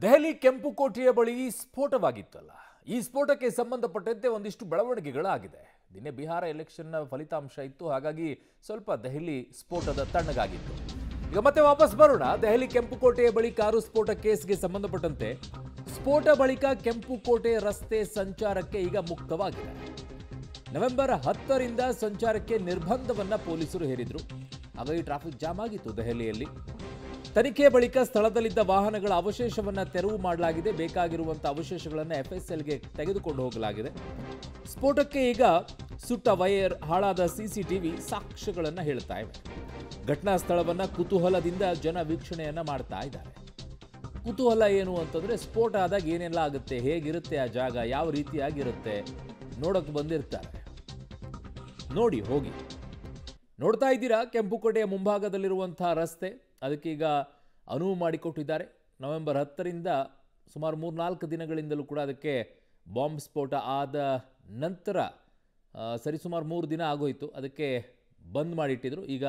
ದೆಹಲಿ ಕೆಂಪುಕೋಟೆಯ ಬಳಿ ಸ್ಫೋಟವಾಗಿತ್ತಲ್ಲ. ಈ ಸ್ಫೋಟಕ್ಕೆ ಸಂಬಂಧಪಟ್ಟಂತೆ ಒಂದಿಷ್ಟು ಬೆಳವಣಿಗೆಗಳಾಗಿದೆ. ನಿನ್ನೆ ಬಿಹಾರ ಎಲೆಕ್ಷನ್ನ ಫಲಿತಾಂಶ ಇತ್ತು, ಹಾಗಾಗಿ ಸ್ವಲ್ಪ ದೆಹಲಿ ಸ್ಫೋಟದ ತಣ್ಣಗಾಗಿತ್ತು. ಈಗ ಮತ್ತೆ ವಾಪಸ್ ಬರೋಣ. ದೆಹಲಿ ಕೆಂಪುಕೋಟೆಯ ಬಳಿ ಕಾರು ಸ್ಫೋಟ ಕೇಸ್ಗೆ ಸಂಬಂಧಪಟ್ಟಂತೆ ಸ್ಫೋಟ ಬಳಿಕ ಕೆಂಪುಕೋಟೆ ರಸ್ತೆ ಸಂಚಾರಕ್ಕೆ ಈಗ ಮುಕ್ತವಾಗಿದೆ. ನವೆಂಬರ್ 10ರಿಂದ ಸಂಚಾರಕ್ಕೆ ನಿರ್ಬಂಧವನ್ನ ಪೊಲೀಸರು ಹೇರಿದ್ರು. ಹಾಗಾಗಿ ಟ್ರಾಫಿಕ್ ಜಾಮ್ ಆಗಿತ್ತು ದೆಹಲಿಯಲ್ಲಿ. ತನಿಖೆ ಬಳಿಕ ಸ್ಥಳದಲ್ಲಿದ್ದ ವಾಹನಗಳ ಅವಶೇಷವನ್ನು ತೆರವು ಮಾಡಲಾಗಿದೆ. ಬೇಕಾಗಿರುವಂತಹ ಅವಶೇಷಗಳನ್ನು ಎಫ್ಎಸ್ಎಲ್ಗೆ ತೆಗೆದುಕೊಂಡು ಹೋಗಲಾಗಿದೆ. ಸ್ಫೋಟಕ್ಕೆ ಈಗ ಸುಟ್ಟ ವೈರ್, ಹಾಳಾದ ಸಿಸಿಟಿವಿ ಸಾಕ್ಷ್ಯಗಳನ್ನು ಹೇಳ್ತಾ ಇವೆ. ಘಟನಾ ಸ್ಥಳವನ್ನು ಕುತೂಹಲದಿಂದ ಜನ ವೀಕ್ಷಣೆಯನ್ನ ಮಾಡ್ತಾ ಇದ್ದಾರೆ. ಕುತೂಹಲ ಏನು ಅಂತಂದ್ರೆ, ಸ್ಫೋಟ ಆದಾಗ ಏನೆಲ್ಲ ಆಗುತ್ತೆ, ಹೇಗಿರುತ್ತೆ ಆ ಜಾಗ, ಯಾವ ರೀತಿಯಾಗಿರುತ್ತೆ ನೋಡಕ್ಕೆ ಬಂದಿರ್ತಾರೆ. ನೋಡಿ ಹೋಗಿ ನೋಡ್ತಾ ಇದ್ದೀರಾ. ಕೆಂಪುಕೋಟೆಯ ಮುಂಭಾಗದಲ್ಲಿರುವಂತಹ ರಸ್ತೆ, ಅದಕ್ಕೀಗ ಅನುವು ಮಾಡಿಕೊಟ್ಟಿದ್ದಾರೆ. ನವೆಂಬರ್ 10ರಿಂದ ಸುಮಾರು 3-4 ದಿನಗಳಿಂದಲೂ ಕೂಡ ಅದಕ್ಕೆ ಬಾಂಬ್ ಸ್ಫೋಟ ಆದ ನಂತರ ಸರಿಸುಮಾರು 3 ದಿನ ಆಗೋಯಿತು. ಅದಕ್ಕೆ ಬಂದ್ ಮಾಡಿಟ್ಟಿದ್ರು, ಈಗ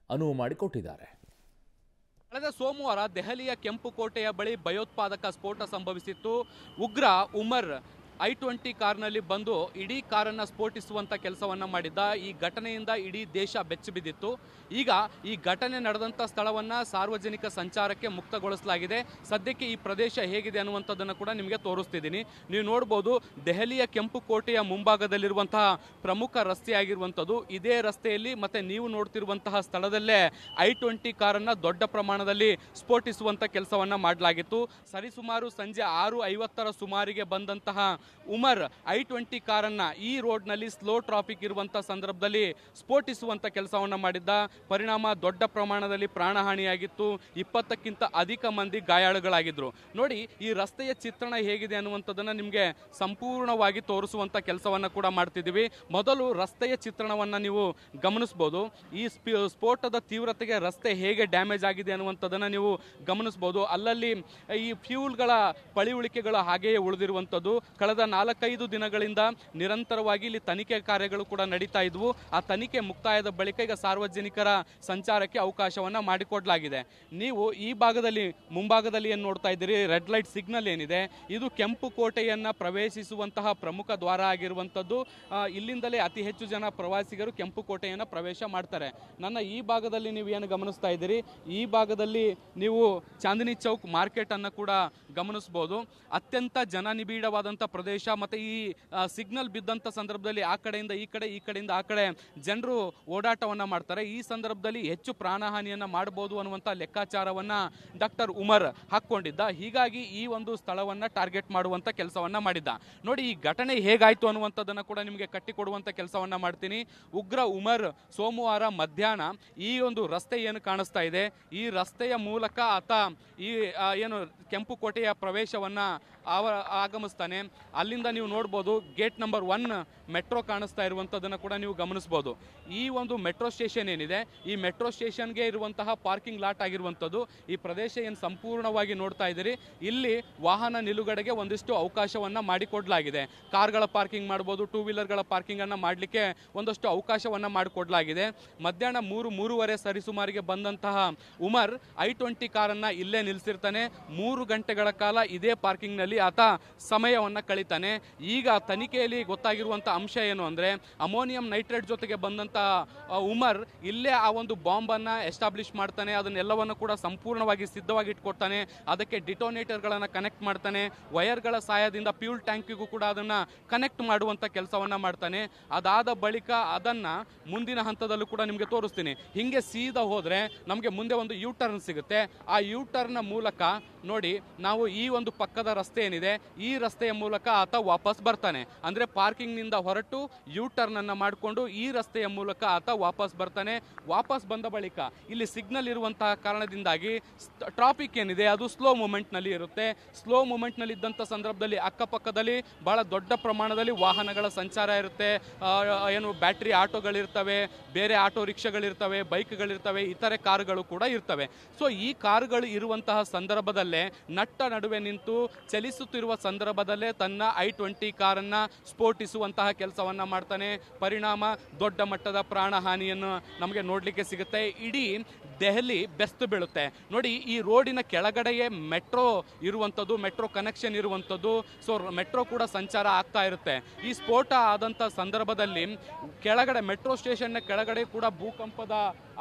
ಅನುವು ಮಾಡಿಕೊಟ್ಟಿದ್ದಾರೆ. ಕಳೆದ ಸೋಮವಾರ ದೆಹಲಿಯ ಕೆಂಪುಕೋಟೆಯ ಬಳಿ ಭಯೋತ್ಪಾದಕ ಸ್ಫೋಟ ಸಂಭವಿಸಿತ್ತು. ಉಗ್ರ ಉಮರ್ I-20 ಕಾರ್ನಲ್ಲಿ ಬಂದು ಇಡೀ ಕಾರನ್ನು ಸ್ಫೋಟಿಸುವಂಥ ಕೆಲಸವನ್ನು ಮಾಡಿದ್ದ. ಈ ಘಟನೆಯಿಂದ ಇಡೀ ದೇಶ ಬೆಚ್ಚಿಬಿದ್ದಿತ್ತು. ಈಗ ಈ ಘಟನೆ ನಡೆದಂಥ ಸ್ಥಳವನ್ನು ಸಾರ್ವಜನಿಕ ಸಂಚಾರಕ್ಕೆ ಮುಕ್ತಗೊಳಿಸಲಾಗಿದೆ. ಸದ್ಯಕ್ಕೆ ಈ ಪ್ರದೇಶ ಹೇಗಿದೆ ಅನ್ನುವಂಥದ್ದನ್ನು ಕೂಡ ನಿಮಗೆ ತೋರಿಸ್ತಿದ್ದೀನಿ. ನೀವು ನೋಡ್ಬೋದು, ದೆಹಲಿಯ ಕೆಂಪುಕೋಟೆಯ ಮುಂಭಾಗದಲ್ಲಿರುವಂತಹ ಪ್ರಮುಖ ರಸ್ತೆ ಆಗಿರುವಂಥದ್ದು ಇದೇ ರಸ್ತೆಯಲ್ಲಿ. ಮತ್ತು ನೀವು ನೋಡ್ತಿರುವಂತಹ ಸ್ಥಳದಲ್ಲೇ I-20 ಕಾರನ್ನು ದೊಡ್ಡ ಪ್ರಮಾಣದಲ್ಲಿ ಸ್ಫೋಟಿಸುವಂಥ ಕೆಲಸವನ್ನು ಮಾಡಲಾಗಿತ್ತು. ಸರಿಸುಮಾರು ಸಂಜೆ 6:50 ಸುಮಾರಿಗೆ ಬಂದಂತಹ ಉಮರ್ I-20 ಕಾರನ್ನ ಈ ರೋಡ್ನಲ್ಲಿ ಸ್ಲೋ ಟ್ರಾಫಿಕ್ ಇರುವಂಥ ಸಂದರ್ಭದಲ್ಲಿ ಸ್ಫೋಟಿಸುವಂಥ ಕೆಲಸವನ್ನು ಮಾಡಿದ್ದ. ಪರಿಣಾಮ ದೊಡ್ಡ ಪ್ರಮಾಣದಲ್ಲಿ ಪ್ರಾಣಹಾನಿಯಾಗಿತ್ತು. 20ಕ್ಕಿಂತ ಅಧಿಕ ಮಂದಿ ಗಾಯಾಳುಗಳಾಗಿದ್ರು. ನೋಡಿ, ಈ ರಸ್ತೆಯ ಚಿತ್ರಣ ಹೇಗಿದೆ ಅನ್ನುವಂಥದ್ದನ್ನು ನಿಮಗೆ ಸಂಪೂರ್ಣವಾಗಿ ತೋರಿಸುವಂಥ ಕೆಲಸವನ್ನು ಕೂಡ ಮಾಡ್ತಿದ್ದೀವಿ. ಮೊದಲು ರಸ್ತೆಯ ಚಿತ್ರಣವನ್ನು ನೀವು ಗಮನಿಸ್ಬೋದು. ಈ ಸ್ಫೋಟದ ತೀವ್ರತೆಗೆ ರಸ್ತೆ ಹೇಗೆ ಡ್ಯಾಮೇಜ್ ಆಗಿದೆ ಅನ್ನುವಂಥದ್ದನ್ನು ನೀವು ಗಮನಿಸ್ಬೋದು. ಅಲ್ಲಲ್ಲಿ ಈ ಫ್ಯೂಲ್ಗಳ ಪಳಿಯುಳಿಕೆಗಳು ಹಾಗೆಯೇ ಉಳಿದಿರುವಂಥದ್ದು. ಕಳೆದ 4-5 ದಿನಗಳಿಂದ ನಿರಂತರವಾಗಿ ಇಲ್ಲಿ ತನಿಖೆ ಕಾರ್ಯಗಳು ಕೂಡ ನಡೀತಾ ಇದ್ವು. ಆ ತನಿಖೆ ಮುಕ್ತಾಯದ ಬಳಿಕ ಈಗ ಸಾರ್ವಜನಿಕರ ಸಂಚಾರಕ್ಕೆ ಅವಕಾಶವನ್ನ ಮಾಡಿಕೊಡಲಾಗಿದೆ. ನೀವು ಈ ಭಾಗದಲ್ಲಿ ಮುಂಭಾಗದಲ್ಲಿ ಏನು ನೋಡ್ತಾ ಇದ್ದೀರಿ, ರೆಡ್ ಲೈಟ್ ಸಿಗ್ನಲ್ ಏನಿದೆ, ಇದು ಕೆಂಪುಕೋಟೆಯನ್ನ ಪ್ರವೇಶಿಸುವಂತಹ ಪ್ರಮುಖ ದ್ವಾರ ಆಗಿರುವಂಥದ್ದು. ಇಲ್ಲಿಂದಲೇ ಅತಿ ಹೆಚ್ಚು ಜನ ಪ್ರವಾಸಿಗರು ಕೆಂಪುಕೋಟೆಯನ್ನು ಪ್ರವೇಶ ಮಾಡ್ತಾರೆ. ನನ್ನ ಈ ಭಾಗದಲ್ಲಿ ನೀವು ಏನು ಗಮನಿಸ್ತಾ ಇದ್ದೀರಿ, ಈ ಭಾಗದಲ್ಲಿ ನೀವು ಚಾಂದಿನಿ ಚೌಕ್ ಮಾರ್ಕೆಟ್ ಅನ್ನು ಕೂಡ ಗಮನಿಸಬಹುದು. ಅತ್ಯಂತ ಜನನಿಬಿಡವಾದಂಥ ಪ್ರದೇಶ. ಮತ್ತು ಈ ಸಿಗ್ನಲ್ ಬಿದ್ದಂಥ ಸಂದರ್ಭದಲ್ಲಿ ಆ ಕಡೆಯಿಂದ ಈ ಕಡೆ, ಈ ಕಡೆಯಿಂದ ಆ ಕಡೆ ಜನರು ಓಡಾಟವನ್ನು ಮಾಡ್ತಾರೆ. ಈ ಸಂದರ್ಭದಲ್ಲಿ ಹೆಚ್ಚು ಪ್ರಾಣಹಾನಿಯನ್ನು ಮಾಡಬಹುದು ಅನ್ನುವಂಥ ಲೆಕ್ಕಾಚಾರವನ್ನು ಡಾಕ್ಟರ್ ಉಮರ್ ಹಾಕ್ಕೊಂಡಿದ್ದ. ಹೀಗಾಗಿ ಈ ಒಂದು ಸ್ಥಳವನ್ನು ಟಾರ್ಗೆಟ್ ಮಾಡುವಂಥ ಕೆಲಸವನ್ನು ಮಾಡಿದ್ದ. ನೋಡಿ, ಈ ಘಟನೆ ಹೇಗಾಯಿತು ಅನ್ನುವಂಥದ್ದನ್ನು ಕೂಡ ನಿಮಗೆ ಕಟ್ಟಿಕೊಡುವಂಥ ಕೆಲಸವನ್ನು ಮಾಡ್ತೀನಿ. ಉಗ್ರ ಉಮರ್ ಸೋಮವಾರ ಮಧ್ಯಾಹ್ನ ಈ ಒಂದು ರಸ್ತೆ ಏನು ಕಾಣಿಸ್ತಾ ಇದೆ, ಈ ರಸ್ತೆಯ ಮೂಲಕ ಆತ ಈ ಏನು ಕೆಂಪುಕೋಟೆಯ ಪ್ರವೇಶವನ್ನು ಆಗಮಿಸ್ತಾನೆ. ಅಲ್ಲಿಂದ ನೀವು ನೋಡ್ಬೋದು, ಗೇಟ್ ನಂಬರ್ 1 ಮೆಟ್ರೋ ಕಾಣಿಸ್ತಾ ಇರುವಂಥದ್ದನ್ನು ಕೂಡ ನೀವು ಗಮನಿಸ್ಬೋದು. ಈ ಒಂದು ಮೆಟ್ರೋ ಸ್ಟೇಷನ್ ಏನಿದೆ, ಈ ಮೆಟ್ರೋ ಸ್ಟೇಷನ್ಗೆ ಇರುವಂತಹ ಪಾರ್ಕಿಂಗ್ ಲಾಟ್ ಆಗಿರುವಂಥದ್ದು. ಈ ಪ್ರದೇಶ ಏನು ಸಂಪೂರ್ಣವಾಗಿ ನೋಡ್ತಾ ಇದ್ದೀರಿ, ಇಲ್ಲಿ ವಾಹನ ನಿಲುಗಡೆಗೆ ಒಂದಿಷ್ಟು ಅವಕಾಶವನ್ನು ಮಾಡಿಕೊಡಲಾಗಿದೆ. ಕಾರ್ಗಳ ಪಾರ್ಕಿಂಗ್ ಮಾಡ್ಬೋದು, 2 ವೀಲರ್ಗಳ ಪಾರ್ಕಿಂಗನ್ನು ಮಾಡಲಿಕ್ಕೆ ಒಂದಷ್ಟು ಅವಕಾಶವನ್ನು ಮಾಡಿಕೊಡಲಾಗಿದೆ. ಮಧ್ಯಾಹ್ನ 3-3:30 ಸರಿಸುಮಾರಿಗೆ ಬಂದಂತಹ ಉಮರ್ I-20 ಕಾರನ್ನು ಇಲ್ಲೇ ನಿಲ್ಲಿಸಿರ್ತಾನೆ. 3 ಗಂಟೆಗಳ ಕಾಲ ಇದೇ ಪಾರ್ಕಿಂಗ್ನಲ್ಲಿ ಆತ ಸಮಯವನ್ನು ಕಳೀತಾನೆ. ಈಗ ತನಿಖೆಯಲ್ಲಿ ಗೊತ್ತಾಗಿರುವಂಥ ಅಂಶ ಏನು ಅಂದರೆ, ಅಮೋನಿಯಂ ನೈಟ್ರೇಟ್ ಜೊತೆಗೆ ಬಂದಂಥ ಉಮರ್ ಇಲ್ಲೇ ಆ ಒಂದು ಬಾಂಬನ್ನು ಎಸ್ಟಾಬ್ಲಿಷ್ ಮಾಡ್ತಾನೆ. ಅದನ್ನೆಲ್ಲವನ್ನು ಕೂಡ ಸಂಪೂರ್ಣವಾಗಿ ಸಿದ್ಧವಾಗಿ ಇಟ್ಕೊಡ್ತಾನೆ. ಅದಕ್ಕೆ ಡಿಟೋನೇಟರ್ಗಳನ್ನು ಕನೆಕ್ಟ್ ಮಾಡ್ತಾನೆ. ವೈರ್ಗಳ ಸಹಾಯದಿಂದ ಫ್ಯೂಲ್ ಟ್ಯಾಂಕಿಗೂ ಕೂಡ ಅದನ್ನು ಕನೆಕ್ಟ್ ಮಾಡುವಂಥ ಕೆಲಸವನ್ನು ಮಾಡ್ತಾನೆ. ಅದಾದ ಬಳಿಕ ಅದನ್ನು ಮುಂದಿನ ಹಂತದಲ್ಲೂ ಕೂಡ ನಿಮಗೆ ತೋರಿಸ್ತೀನಿ. ಹೀಗೆ ಸೀದಾ ಹೋದರೆ ನಮಗೆ ಮುಂದೆ ಒಂದು ಯೂ ಟರ್ನ್ ಸಿಗುತ್ತೆ. ಆ ಯೂ ಟರ್ನ್ ಮೂಲಕ ನೋಡಿ, ನಾವು ಈ ಒಂದು ಪಕ್ಕದ ರಸ್ತೆ ಏನಿದೆ, ಈ ರಸ್ತೆಯ ಮೂಲಕ ಆತ ವಾಪಸ್ ಬರ್ತಾನೆ. ಅಂದರೆ ಪಾರ್ಕಿಂಗ್ನಿಂದ ಹೊರಟು ಯೂ ಟರ್ನ್ ಅನ್ನು ಮಾಡಿಕೊಂಡು ಈ ರಸ್ತೆಯ ಮೂಲಕ ಆತ ವಾಪಸ್ ಬರ್ತಾನೆ. ವಾಪಸ್ ಬಂದ ಬಳಿಕ ಇಲ್ಲಿ ಸಿಗ್ನಲ್ ಇರುವಂತಹ ಕಾರಣದಿಂದಾಗಿ ಟ್ರಾಫಿಕ್ ಏನಿದೆ ಅದು ಸ್ಲೋ ಮೂಮೆಂಟ್ನಲ್ಲಿ ಇರುತ್ತೆ. ಸ್ಲೋ ಮೂಮೆಂಟ್ನಲ್ಲಿ ಇದ್ದಂಥ ಸಂದರ್ಭದಲ್ಲಿ ಅಕ್ಕಪಕ್ಕದಲ್ಲಿ ಬಹಳ ದೊಡ್ಡ ಪ್ರಮಾಣದಲ್ಲಿ ವಾಹನಗಳ ಸಂಚಾರ ಇರುತ್ತೆ. ಏನು ಬ್ಯಾಟ್ರಿ ಆಟೋಗಳಿರ್ತವೆ, ಬೇರೆ ಆಟೋ ರಿಕ್ಷಾಗಳಿರ್ತವೆ, ಬೈಕ್ಗಳಿರ್ತವೆ, ಇತರೆ ಕಾರುಗಳು ಕೂಡ ಇರ್ತವೆ. ಸೊ ಈ ಕಾರುಗಳು ಇರುವಂತಹ ಸಂದರ್ಭದಲ್ಲೇ ನಟ್ಟ ನಡುವೆ ನಿಂತು ಚಲಿಸುತ್ತಿರುವ ಸಂದರ್ಭದಲ್ಲೇ ತನ್ನ I-20 ಕಾರನ್ನು ಸ್ಫೋಟಿಸುವಂತಹ ಕೆಲಸವನ್ನು ಮಾಡ್ತಾನೆ. ಪರಿಣಾಮ ದೊಡ್ಡ ಮಟ್ಟದ ಪ್ರಾಣಹಾನಿಯನ್ನು ನಮಗೆ ನೋಡಲಿಕ್ಕೆ ಸಿಗುತ್ತೆ. ಇಡೀ ದೆಹಲಿ ಬೆಸ್ತು ಬೀಳುತ್ತೆ. ನೋಡಿ, ಈ ರೋಡಿನ ಕೆಳಗಡೆಯೇ ಮೆಟ್ರೋ ಇರುವಂಥದ್ದು, ಮೆಟ್ರೋ ಕನೆಕ್ಷನ್ ಇರುವಂಥದ್ದು. ಸೊ ಮೆಟ್ರೋ ಕೂಡ ಸಂಚಾರ ಆಗ್ತಾ ಇರುತ್ತೆ. ಈ ಸ್ಫೋಟ ಆದಂಥ ಸಂದರ್ಭದಲ್ಲಿ ಕೆಳಗಡೆ ಮೆಟ್ರೋ ಸ್ಟೇಷನ್ನ ಕೆಳಗಡೆ ಕೂಡ ಭೂಕಂಪದ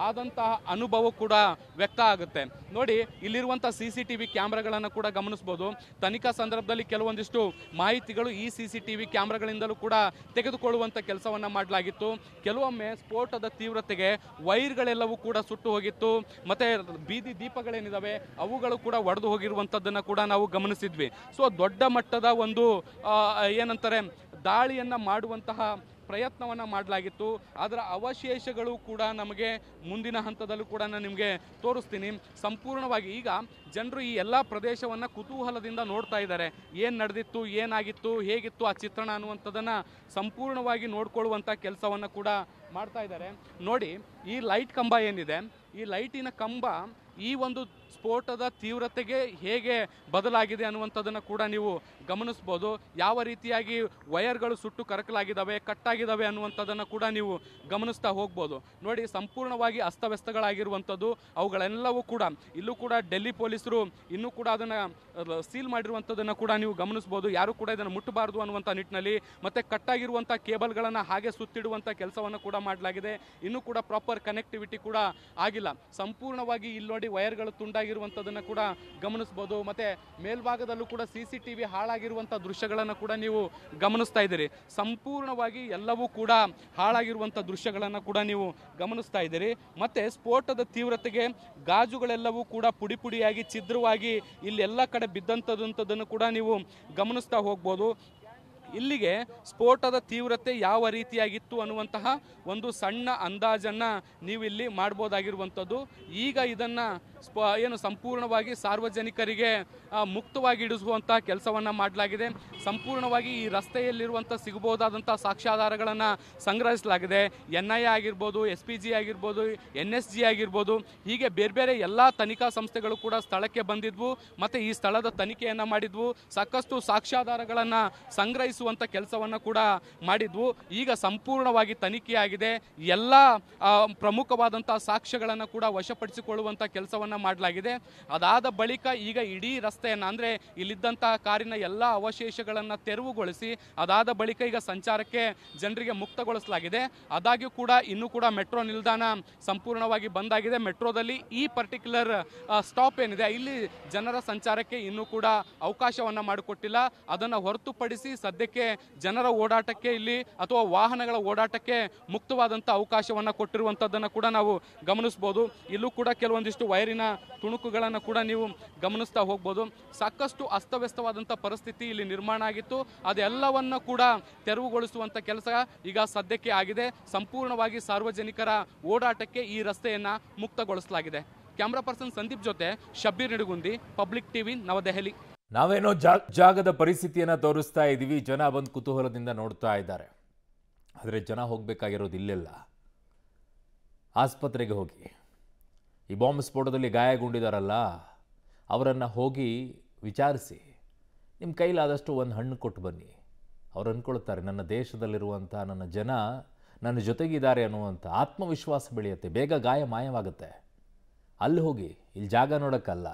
ಆದಂತಹ ಅನುಭವ ಕೂಡ ವ್ಯಕ್ತ ಆಗುತ್ತೆ. ನೋಡಿ, ಇಲ್ಲಿರುವಂಥ CCTV ಕ್ಯಾಮ್ರಾಗಳನ್ನು ಕೂಡ ಗಮನಿಸ್ಬೋದು. ತನಿಖಾ ಸಂದರ್ಭದಲ್ಲಿ ಕೆಲವೊಂದಿಷ್ಟು ಮಾಹಿತಿಗಳು ಈ CCTV ಕ್ಯಾಮ್ರಾಗಳಿಂದಲೂ ಕೂಡ ತೆಗೆದುಕೊಳ್ಳುವಂಥ ಕೆಲಸವನ್ನು ಮಾಡಲಾಗಿತ್ತು. ಕೆಲವೊಮ್ಮೆ ಸ್ಫೋಟದ ತೀವ್ರತೆಗೆ ವೈರ್ಗಳೆಲ್ಲವೂ ಕೂಡ ಸುಟ್ಟು ಹೋಗಿತ್ತು. ಮತ್ತು ಬೀದಿ ದೀಪಗಳೇನಿದ್ದಾವೆ ಅವುಗಳು ಕೂಡ ಒಡೆದು ಹೋಗಿರುವಂಥದ್ದನ್ನು ಕೂಡ ನಾವು ಗಮನಿಸಿದ್ವಿ. ಸೊ ದೊಡ್ಡ ಮಟ್ಟದ ಒಂದು ಏನಂತಾರೆ ದಾಳಿಯನ್ನು ಮಾಡುವಂತಹ ಪ್ರಯತ್ನವನ್ನು ಮಾಡಲಾಗಿತ್ತು. ಅದರ ಅವಶೇಷಗಳು ಕೂಡ ನಮಗೆ ಮುಂದಿನ ಹಂತದಲ್ಲೂ ಕೂಡ ನಾನು ನಿಮಗೆ ತೋರಿಸ್ತೀನಿ. ಸಂಪೂರ್ಣವಾಗಿ ಈಗ ಜನರು ಈ ಎಲ್ಲ ಪ್ರದೇಶವನ್ನು ಕುತೂಹಲದಿಂದ ನೋಡ್ತಾ ಇದ್ದಾರೆ. ಏನು ನಡೆದಿತ್ತು, ಏನಾಗಿತ್ತು, ಹೇಗಿತ್ತು ಆ ಚಿತ್ರಣ ಅನ್ನುವಂಥದ್ದನ್ನು ಸಂಪೂರ್ಣವಾಗಿ ನೋಡ್ಕೊಳ್ಳುವಂಥ ಕೆಲಸವನ್ನು ಕೂಡ ಮಾಡ್ತಾ ಇದ್ದಾರೆ. ನೋಡಿ, ಈ ಲೈಟ್ ಕಂಬ ಏನಿದೆ, ಈ ಲೈಟಿನ ಕಂಬ ಈ ಒಂದು ಸ್ಫೋಟದ ತೀವ್ರತೆಗೆ ಹೇಗೆ ಬದಲಾಗಿದೆ ಅನ್ನುವಂಥದ್ದನ್ನು ಕೂಡ ನೀವು ಗಮನಿಸ್ಬೋದು. ಯಾವ ರೀತಿಯಾಗಿ ವಯರ್ಗಳು ಸುಟ್ಟು ಕರಕಲಾಗಿದ್ದಾವೆ, ಕಟ್ಟಾಗಿದ್ದಾವೆ ಅನ್ನುವಂಥದ್ದನ್ನು ಕೂಡ ನೀವು ಗಮನಿಸ್ತಾ ಹೋಗ್ಬೋದು. ನೋಡಿ, ಸಂಪೂರ್ಣವಾಗಿ ಅಸ್ತವ್ಯಸ್ತಗಳಾಗಿರುವಂಥದ್ದು ಅವುಗಳೆಲ್ಲವೂ ಕೂಡ ಇಲ್ಲೂ ಕೂಡ ಡೆಲ್ಲಿ ಪೊಲೀಸರು ಇನ್ನೂ ಕೂಡ ಅದನ್ನು ಸೀಲ್ ಮಾಡಿರುವಂಥದ್ದನ್ನು ಕೂಡ ನೀವು ಗಮನಿಸ್ಬೋದು. ಯಾರು ಕೂಡ ಇದನ್ನು ಮುಟ್ಟಬಾರ್ದು ಅನ್ನುವಂಥ ನಿಟ್ಟಿನಲ್ಲಿ. ಮತ್ತು ಕಟ್ಟಾಗಿರುವಂಥ ಕೇಬಲ್ಗಳನ್ನು ಹಾಗೆ ಸುತ್ತಿಡುವಂಥ ಕೆಲಸವನ್ನು ಕೂಡ ಮಾಡಲಾಗಿದೆ. ಇನ್ನೂ ಕೂಡ ಪ್ರಾಪರ್ ಕನೆಕ್ಟಿವಿಟಿ ಕೂಡ ಆಗಿಲ್ಲ. ಸಂಪೂರ್ಣವಾಗಿ ಇಲ್ಲಿ ನೋಡಿ ವಯರ್ಗಳು ತುಂಡಾಗಿರುವಂಥದ್ದನ್ನು ಕೂಡ ಗಮನಿಸ್ಬೋದು. ಮತ್ತು ಮೇಲ್ಭಾಗದಲ್ಲೂ ಕೂಡ CCTV ಹಾಳಾಗಿರುವಂಥ ದೃಶ್ಯಗಳನ್ನು ಕೂಡ ನೀವು ಗಮನಿಸ್ತಾ ಇದ್ದೀರಿ. ಸಂಪೂರ್ಣವಾಗಿ ಎಲ್ಲವೂ ಕೂಡ ಹಾಳಾಗಿರುವಂಥ ದೃಶ್ಯಗಳನ್ನು ಕೂಡ ನೀವು ಗಮನಿಸ್ತಾ ಇದ್ದೀರಿ. ಮತ್ತು ಸ್ಫೋಟದ ತೀವ್ರತೆಗೆ ಗಾಜುಗಳೆಲ್ಲವೂ ಕೂಡ ಪುಡಿ ಪುಡಿಯಾಗಿ ಛಿದ್ರವಾಗಿ ಇಲ್ಲೆಲ್ಲ ಕಡೆ ಬಿದ್ದಂಥದ್ದನ್ನು ಕೂಡ ನೀವು ಗಮನಿಸ್ತಾ ಹೋಗ್ಬೋದು. ಇಲ್ಲಿಗೆ ಸ್ಫೋಟದ ತೀವ್ರತೆ ಯಾವ ರೀತಿಯಾಗಿತ್ತು ಅನ್ನುವಂತಹ ಒಂದು ಸಣ್ಣ ಅಂದಾಜನ್ನು ನೀವು ಇಲ್ಲಿ ಮಾಡ್ಬೋದಾಗಿರುವಂಥದ್ದು. ಈಗ ಇದನ್ನು ಏನು ಸಂಪೂರ್ಣವಾಗಿ ಸಾರ್ವಜನಿಕರಿಗೆ ಮುಕ್ತವಾಗಿ ಇಡಿಸುವಂಥ ಕೆಲಸವನ್ನು ಮಾಡಲಾಗಿದೆ. ಸಂಪೂರ್ಣವಾಗಿ ಈ ರಸ್ತೆಯಲ್ಲಿರುವಂಥ ಸಿಗಬಹುದಾದಂಥ ಸಾಕ್ಷ್ಯಾಧಾರಗಳನ್ನು ಸಂಗ್ರಹಿಸಲಾಗಿದೆ. NIA ಆಗಿರ್ಬೋದು, SPG ಆಗಿರ್ಬೋದು, NSG ಆಗಿರ್ಬೋದು, ಹೀಗೆ ಬೇರೆ ಬೇರೆ ಎಲ್ಲ ತನಿಖಾ ಸಂಸ್ಥೆಗಳು ಕೂಡ ಸ್ಥಳಕ್ಕೆ ಬಂದಿದ್ವು ಮತ್ತು ಈ ಸ್ಥಳದ ತನಿಖೆಯನ್ನು ಮಾಡಿದ್ವು. ಸಾಕಷ್ಟು ಸಾಕ್ಷ್ಯಾಧಾರಗಳನ್ನು ಸಂಗ್ರಹಿಸುವಂಥ ಕೆಲಸವನ್ನು ಕೂಡ ಮಾಡಿದ್ವು. ಈಗ ಸಂಪೂರ್ಣವಾಗಿ ತನಿಖೆಯಾಗಿದೆ. ಎಲ್ಲ ಪ್ರಮುಖವಾದಂಥ ಸಾಕ್ಷ್ಯಗಳನ್ನು ಕೂಡ ವಶಪಡಿಸಿಕೊಳ್ಳುವಂಥ ಕೆಲಸವನ್ನು ಮಾಡಲಾಗಿದೆ. ಅದಾದ ಬಳಿಕ ಈಗ ಇಡೀ ರಸ್ತೆಯನ್ನು ಅಂದರೆ ಇಲ್ಲಿದ್ದಂತಹ ಕಾರಿನ ಎಲ್ಲ ಅವಶೇಷಗಳನ್ನು ತೆರವುಗೊಳಿಸಿ ಅದಾದ ಬಳಿಕ ಈಗ ಸಂಚಾರಕ್ಕೆ ಜನರಿಗೆ ಮುಕ್ತಗೊಳಿಸಲಾಗಿದೆ. ಆದಾಗ್ಯೂ ಕೂಡ ಇನ್ನೂ ಕೂಡ ಮೆಟ್ರೋ ನಿಲ್ದಾಣ ಸಂಪೂರ್ಣವಾಗಿ ಬಂದಾಗಿದೆ. ಮೆಟ್ರೋದಲ್ಲಿ ಈ ಪರ್ಟಿಕ್ಯುಲರ್ ಸ್ಟಾಪ್ ಏನಿದೆ ಇಲ್ಲಿ ಜನರ ಸಂಚಾರಕ್ಕೆ ಇನ್ನೂ ಕೂಡ ಅವಕಾಶವನ್ನು ಮಾಡಿಕೊಟ್ಟಿಲ್ಲ. ಅದನ್ನು ಹೊರತುಪಡಿಸಿ ಸದ್ಯಕ್ಕೆ ಜನರ ಓಡಾಟಕ್ಕೆ ಇಲ್ಲಿ ಅಥವಾ ವಾಹನಗಳ ಓಡಾಟಕ್ಕೆ ಮುಕ್ತವಾದಂಥ ಅವಕಾಶವನ್ನು ಕೊಟ್ಟಿರುವಂಥದ್ದನ್ನು ಕೂಡ ನಾವು ಗಮನಿಸ್ಬೋದು. ಇಲ್ಲೂ ಕೂಡ ಕೆಲವೊಂದಿಷ್ಟು ವೈರಿನ ತುಣುಕುಗಳನ್ನು ಕೂಡ ನೀವು ಗಮನಿಸ್ತಾ ಹೋಗ್ಬೋದು. ಸಾಕಷ್ಟು ಅಸ್ತವ್ಯಸ್ತವಾದಂಥ ಪರಿಸ್ಥಿತಿ ಇಲ್ಲಿ ನಿರ್ಮಾಣ ಆಗಿತ್ತು. ಅದೆಲ್ಲವನ್ನು ಕೂಡ ತೆರವುಗೊಳಿಸುವಂಥ ಕೆಲಸ ಈಗ ಸದ್ಯಕ್ಕೆ ಆಗಿದೆ. ಸಂಪೂರ್ಣವಾಗಿ ಸಾರ್ವಜನಿಕರ ಓಡಾಟಕ್ಕೆ ಈ ರಸ್ತೆಯನ್ನು ಮುಕ್ತಗೊಳಿಸಲಾಗಿದೆ. ಕ್ಯಾಮ್ರಾ ಪರ್ಸನ್ ಸಂದೀಪ್ ಜೊತೆ ಶಬ್ಬೀರ್ ನಿಡುಗುಂದಿ, ಪಬ್ಲಿಕ್ ಟಿವಿ, ನವದೆಹಲಿ. ನಾವೇನೋ ಜಾಗದ ಪರಿಸ್ಥಿತಿಯನ್ನು ತೋರಿಸ್ತಾ ಇದ್ದೀವಿ, ಜನ ಬಂದು ಕುತೂಹಲದಿಂದ ನೋಡ್ತಾ ಇದ್ದಾರೆ. ಆದರೆ ಜನ ಹೋಗಬೇಕಾಗಿರೋದು ಇಲ್ಲೆಲ್ಲ, ಆಸ್ಪತ್ರೆಗೆ ಹೋಗಿ. ಈ ಬಾಂಬ್ ಸ್ಫೋಟದಲ್ಲಿ ಗಾಯಗೊಂಡಿದ್ದಾರಲ್ಲ ಅವರನ್ನು ಹೋಗಿ ವಿಚಾರಿಸಿ. ನಿಮ್ಮ ಕೈಲಾದಷ್ಟು ಒಂದು ಹಣ್ಣು ಕೊಟ್ಟು ಬನ್ನಿ. ಅವ್ರು ಅಂದ್ಕೊಳ್ತಾರೆ ನನ್ನ ದೇಶದಲ್ಲಿರುವಂಥ ನನ್ನ ಜನ ನನ್ನ ಜೊತೆಗಿದ್ದಾರೆ ಅನ್ನುವಂಥ ಆತ್ಮವಿಶ್ವಾಸ ಬೆಳೆಯುತ್ತೆ. ಬೇಗ ಗಾಯ ಮಾಯವಾಗುತ್ತೆ. ಅಲ್ಲಿ ಹೋಗಿ, ಇಲ್ಲಿ ಜಾಗ ನೋಡೋಕ್ಕಲ್ಲ.